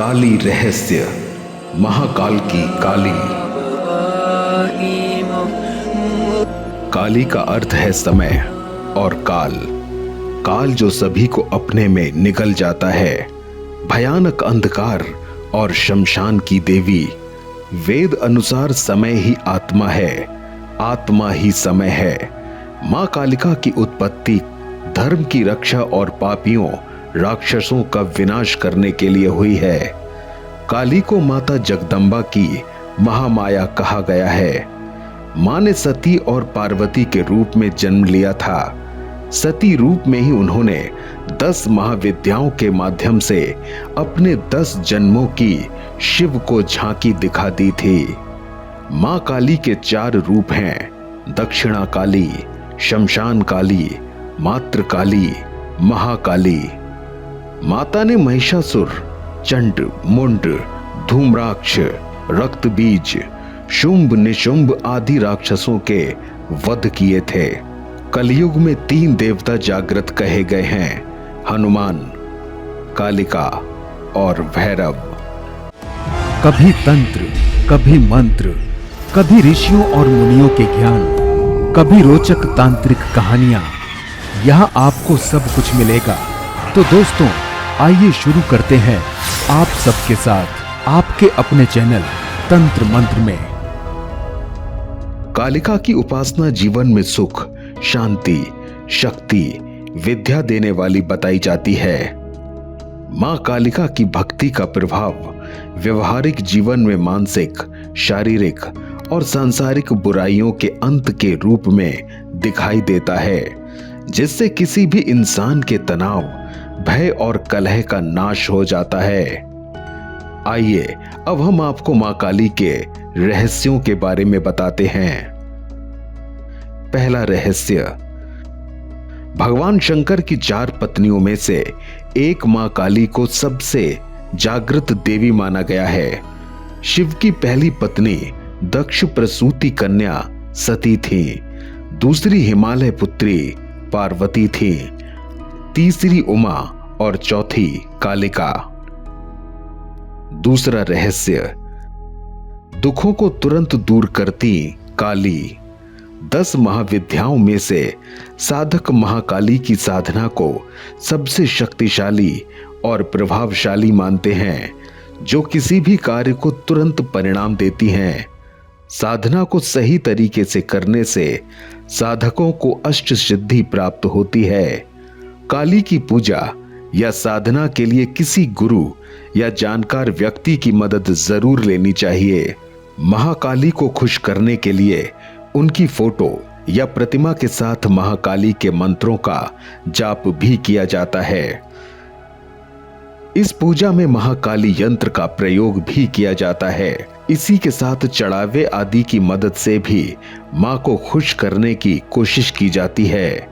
काली रहस्य, महाकाल की काली। काली का अर्थ है समय और काल। काल जो सभी को अपने में निगल जाता है। भयानक अंधकार और शमशान की देवी। वेद अनुसार समय ही आत्मा है, आत्मा ही समय है। मां कालिका की उत्पत्ति धर्म की रक्षा और पापियों राक्षसों का विनाश करने के लिए हुई है। काली को माता जगदम्बा की महामाया कहा गया है। मां ने सती और पार्वती के रूप में जन्म लिया था। सती रूप में ही उन्होंने 10 महाविद्याओं के माध्यम से अपने 10 जन्मों की शिव को झांकी दिखा दी थी। मां काली के 4 रूप हैं: दक्षिणा काली, शमशान काली, मात्र काली, महाकाली। माता ने महिषासुर, चंड, मुंड, धूम्राक्ष, रक्तबीज, शुंभ, निशुंभ आदि राक्षसों के वध किए थे। कलयुग में 3 देवता जागृत कहे गए हैं: हनुमान, कालिका और भैरव। कभी तंत्र, कभी मंत्र, कभी ऋषियों और मुनियों के ज्ञान, कभी रोचक तांत्रिक कहानियां। यहाँ आपको सब कुछ मिलेगा। तो दोस्तों, आइए शुरू करते हैं आप सबके साथ आपके अपने चैनल तंत्र मंत्र में। कालिका की उपासना जीवन में सुख, शांति, शक्ति, विद्या देने वाली बताई जाती है। मां कालिका की भक्ति का प्रभाव व्यवहारिक जीवन में मानसिक, शारीरिक और सांसारिक बुराइयों के अंत के रूप में दिखाई देता है, जिससे किसी भी इंसान के तनाव, भय और कलह का नाश हो जाता है। आइए अब हम आपको मां काली के रहस्यों के बारे में बताते हैं। पहला रहस्य, भगवान शंकर की 4 पत्नियों में से एक मां काली को सबसे जागृत देवी माना गया है। शिव की पहली पत्नी दक्ष प्रसूति कन्या सती थी। दूसरी हिमालय पुत्री पार्वती थी। तीसरी उमा और चौथी कालिका। दूसरा रहस्य, दुखों को तुरंत दूर करती काली। 10 महाविद्याओं में से साधक महाकाली की साधना को सबसे शक्तिशाली और प्रभावशाली मानते हैं, जो किसी भी कार्य को तुरंत परिणाम देती हैं। साधना को सही तरीके से करने से साधकों को अष्ट सिद्धि प्राप्त होती है। काली की पूजा या साधना के लिए किसी गुरु या जानकार व्यक्ति की मदद जरूर लेनी चाहिए। महाकाली को खुश करने के लिए उनकी फोटो या प्रतिमा के साथ महाकाली के मंत्रों का जाप भी किया जाता है। इस पूजा में महाकाली यंत्र का प्रयोग भी किया जाता है। इसी के साथ चढ़ावे आदि की मदद से भी मां को खुश करने की कोशिश की जाती है।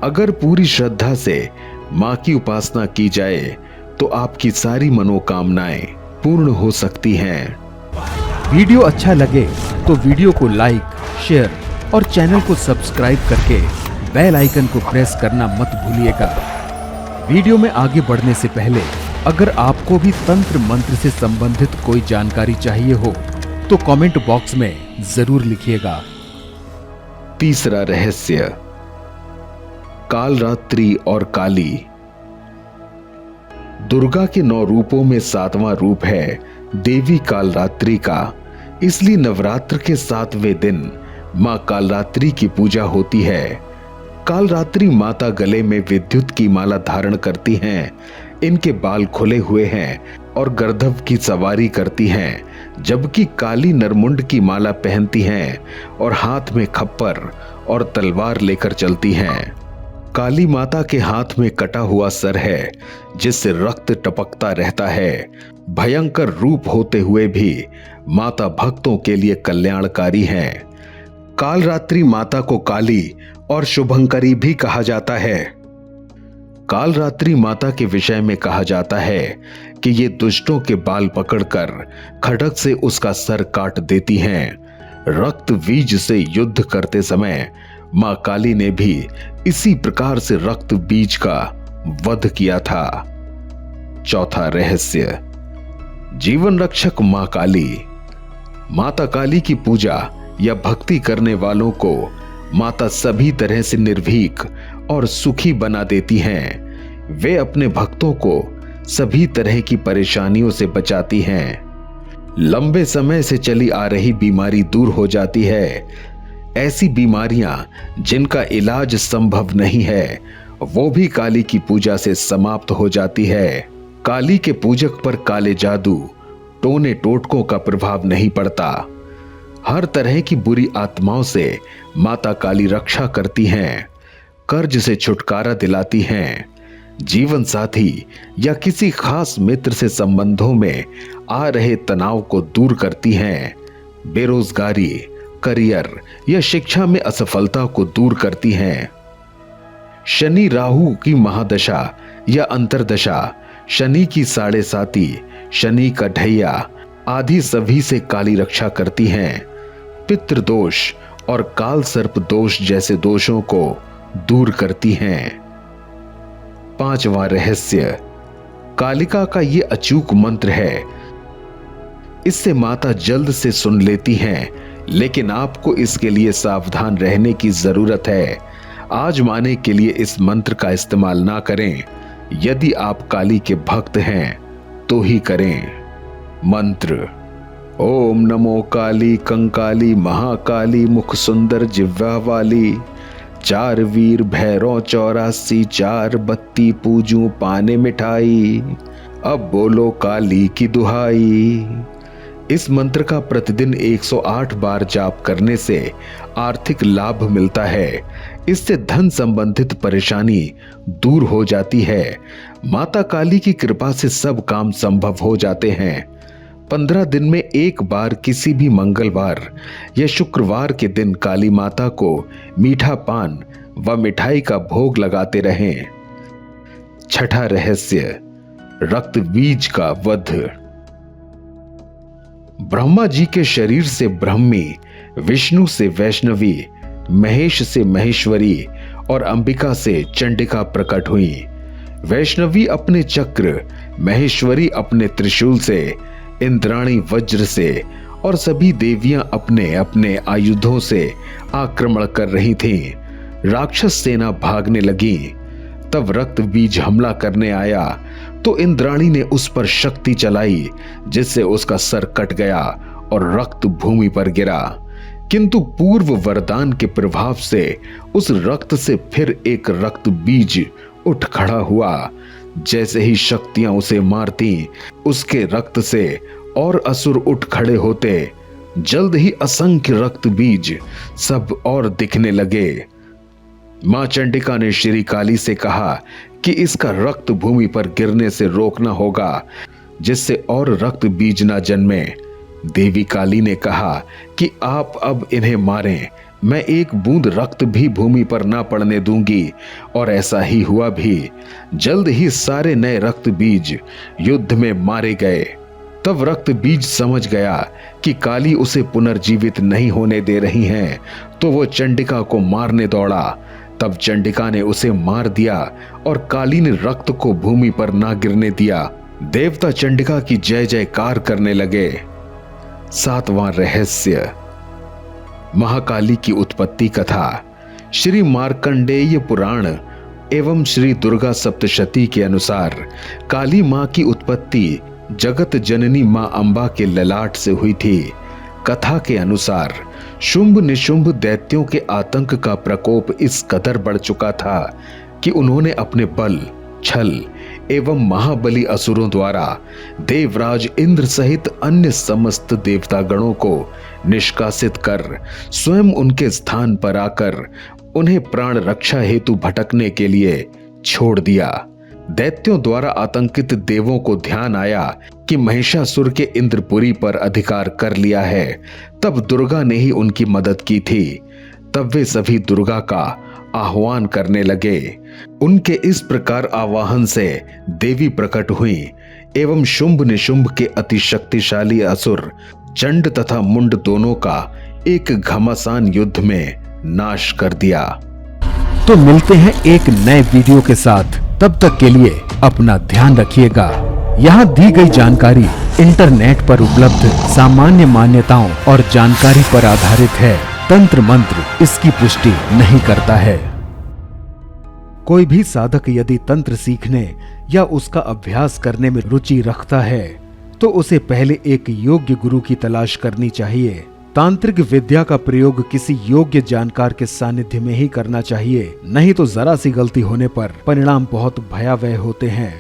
अगर पूरी श्रद्धा से मां की उपासना की जाए तो आपकी सारी मनोकामनाएं पूर्ण हो सकती हैं। वीडियो अच्छा लगे तो वीडियो को लाइक, शेयर और चैनल को सब्सक्राइब करके बेल आइकन को प्रेस करना मत भूलिएगा। वीडियो में आगे बढ़ने से पहले अगर आपको भी तंत्र मंत्र से संबंधित कोई जानकारी चाहिए हो तो कमेंट बॉक्स में जरूर लिखिएगा। तीसरा रहस्य, कालरात्रि और काली। दुर्गा के 9 रूपों में 7वां रूप है देवी कालरात्रि का। इसलिए नवरात्र के 7वें दिन मां कालरात्रि की पूजा होती है। कालरात्रि माता गले में विद्युत की माला धारण करती हैं। इनके बाल खुले हुए हैं और गर्दभ की सवारी करती हैं, जबकि काली नरमुंड की माला पहनती हैं और हाथ में खप्पर और तलवार लेकर चलती हैं। काली माता के हाथ में कटा हुआ सर है, जिससे रक्त टपकता रहता है। भयंकर रूप होते हुए भी माता भक्तों के लिए कल्याणकारी हैं। कालरात्रि माता को काली और शुभंकरी भी कहा जाता है। कालरात्रि माता के विषय में कहा जाता है कि ये दुष्टों के बाल पकड़कर खड्ग से उसका सर काट देती हैं। रक्त बीज से युद्ध करते समय मां काली ने भी इसी प्रकार से रक्त बीज का वध किया था। चौथा रहस्य, जीवन रक्षक मां काली। माता काली की पूजा या भक्ति करने वालों को माता सभी तरह से निर्भीक और सुखी बना देती हैं। वे अपने भक्तों को सभी तरह की परेशानियों से बचाती हैं। लंबे समय से चली आ रही बीमारी दूर हो जाती है। ऐसी बीमारियां जिनका इलाज संभव नहीं है, वो भी काली की पूजा से समाप्त हो जाती है। काली के पूजक पर काले जादू, टोने टोटकों का प्रभाव नहीं पड़ता। हर तरह की बुरी आत्माओं से माता काली रक्षा करती हैं, कर्ज से छुटकारा दिलाती हैं, जीवन साथी या किसी खास मित्र से संबंधों में आ रहे तनाव को दूर करती हैं, बेरोजगारी, करियर या शिक्षा में असफलता को दूर करती हैं। शनि राहु की महादशा या अंतरदशा, शनि की साढ़े साती, शनि का ढैया आदि सभी से काली रक्षा करती हैं। पितृदोष और काल सर्प दोष जैसे दोषों को दूर करती हैं। 5वां रहस्य, कालिका का ये अचूक मंत्र है। इससे माता जल्द से सुन लेती हैं, लेकिन आपको इसके लिए सावधान रहने की जरूरत है। आजमाने के लिए इस मंत्र का इस्तेमाल ना करें। यदि आप काली के भक्त हैं तो ही करें। मंत्र: ओम नमो काली कंकाली महाकाली मुख सुंदर जिह्वा वाली, 4 वीर भैरव 84, 4 बत्ती पूजू पाने मिठाई, अब बोलो काली की दुहाई। इस मंत्र का प्रतिदिन 108 बार जाप करने से आर्थिक लाभ मिलता है। इससे धन संबंधित परेशानी दूर हो जाती है। माता काली की कृपा से सब काम संभव हो जाते हैं। 15 दिन में एक बार किसी भी मंगलवार या शुक्रवार के दिन काली माता को मीठा पान व मिठाई का भोग लगाते रहें। 6ठा रहस्य, रक्त बीज का वध। ब्रह्मा जी के शरीर से ब्रह्मी, विष्णु से वैष्णवी, महेश से महेश्वरी और अंबिका से चंडिका प्रकट हुई। वैष्णवी अपने चक्र, महेश्वरी अपने त्रिशूल से, इंद्राणी वज्र से और सभी देवियां अपने अपने आयुधों से आक्रमण कर रही थीं। राक्षस सेना भागने लगी। तब रक्त बीज हमला करने आया तो इंद्राणी ने उस पर शक्ति चलाई, जिससे उसका सर कट गया और रक्त भूमि पर गिरा। किंतु पूर्व वरदान के प्रभाव से उस रक्त से फिर एक रक्त बीज उठ खड़ा हुआ। जैसे ही शक्तियां उसे मारती, उसके रक्त से और असुर उठ खड़े होते। जल्द ही असंख्य रक्त बीज सब और दिखने लगे। मां चंडिका ने श्री काली से कहा कि इसका रक्त भूमि पर गिरने से रोकना होगा, जिससे और रक्त बीज ना जन्मे। देवी काली ने कहा कि आप अब इन्हें मारें, मैं एक बूंद रक्त भी भूमि पर ना पड़ने दूंगी। और ऐसा ही हुआ भी। जल्द ही सारे नए रक्त बीज युद्ध में मारे गए। तब रक्त बीज समझ गया कि काली उसे पुनर्जीवित नहीं होने दे रही हैं, तो वो चंडिका को मारने दौड़ा। तब चंडिका ने उसे मार दिया और काली ने रक्त को भूमि पर ना गिरने दिया। देवता चंडिका की जय जयकार करने लगे। 7वां रहस्य, महाकाली की उत्पत्ति कथा। श्री मार्कंडेय पुराण एवं श्री दुर्गा सप्तशती के अनुसार काली मां की उत्पत्ति जगत जननी मां अंबा के ललाट से हुई थी। कथा के अनुसार शुंभ निशुंभ दैत्यों के आतंक का प्रकोप इस कदर बढ़ चुका था कि उन्होंने अपने बल, छल एवं महाबली असुरों द्वारा देवराज इंद्र सहित अन्य समस्त देवतागणों को निष्कासित कर स्वयं उनके स्थान पर आकर उन्हें प्राण रक्षा हेतु भटकने के लिए छोड़ दिया। दैत्यों द्वारा आतंकित देवों को ध्यान आया कि महिषासुर के इंद्रपुरी पर अधिकार कर लिया है। तब दुर्गा ने ही उनकी मदद की थी। तब वे सभी दुर्गा का आह्वान करने लगे। उनके इस प्रकार आवाहन से देवी प्रकट हुई एवं शुंभ निशुंभ के अति शक्तिशाली असुर चंड तथा मुंड दोनों का एक घमासान युद्ध में नाश कर दिया। तो मिलते हैं एक नए वीडियो के साथ। तब तक के लिए अपना ध्यान रखिएगा। यहाँ दी गई जानकारी इंटरनेट पर उपलब्ध सामान्य मान्यताओं और जानकारी पर आधारित है। तंत्र मंत्र इसकी पुष्टि नहीं करता है। कोई भी साधक यदि तंत्र सीखने या उसका अभ्यास करने में रुचि रखता है तो उसे पहले एक योग्य गुरु की तलाश करनी चाहिए। तांत्रिक विद्या का प्रयोग किसी योग्य जानकार के सानिध्य में ही करना चाहिए, नहीं तो जरा सी गलती होने पर परिणाम बहुत भयावह होते हैं।